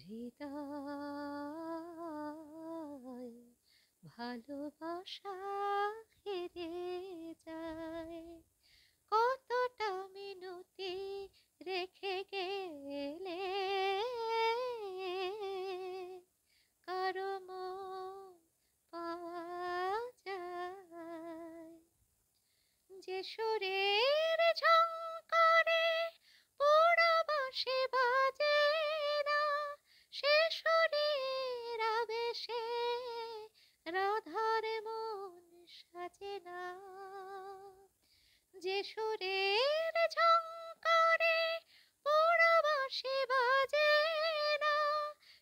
হৃদয় ভালোবাসা হেরে যায়। কতটা মিনতি রেখে গেলে কারো মন পাওয়া যায়। যে সুরের ঝংকারে পোড়া বাঁশি বাজে না, সে সুরের আবেশে রাধার মন সাজে না। যে সুরের ঝংকারে পোড়া বাঁশি বাজে না,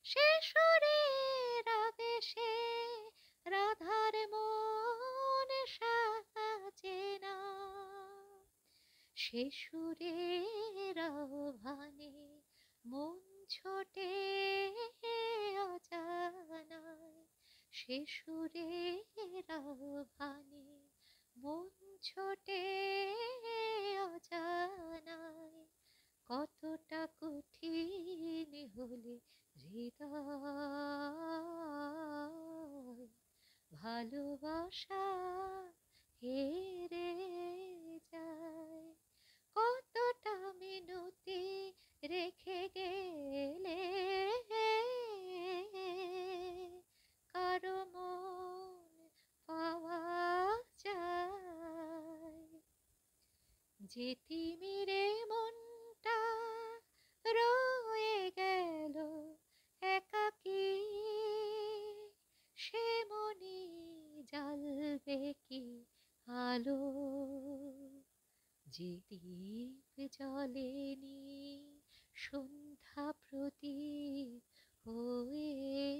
সে সুরের আবেশে রাধার মন সাজে না। সে সুরের আহ্বানে মন ছোটে অজানায়। সে সুরের আহ্বানে মন ছোটে অজানায়। কতটা কঠিন হলে হৃদয় ভালোবাসা হেরে যায়। কতটা মিনতি রেখে গেলে কারো মন পাওয়া যায়। যে তিমিরে মনটা রয়ে গেল একাকী, সে মনে জ্বালবে কি আলো। যে দীপ জ্বলেনি সন্ধ্যা প্রদীপ হয়ে,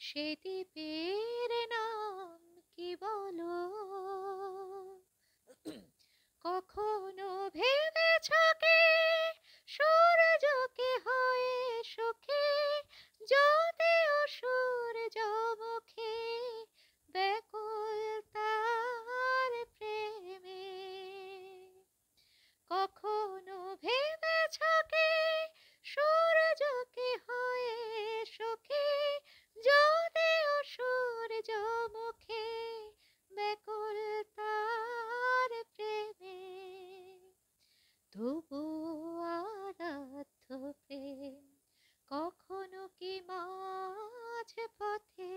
সে দ্বীপের নাম কি বলো? কখনো ভেবেছ কি সূর্যকে হয়ে সুখী, যদিও সূর্যমুখী ব্যাকুল তার প্রেমে? কখনো ভেবেছ কি সূর্যকে হয়ে সুখী, যদিও সূর্যমুখী ব্যাকুল তার প্রেমে? তবু আরাধ্য প্রেম কখনো কি মাঝ পথে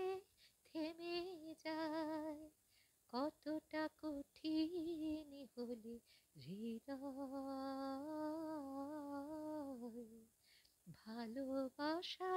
থেমে যায়? কতটা কঠিন হলে হৃদয় ভালোবাসা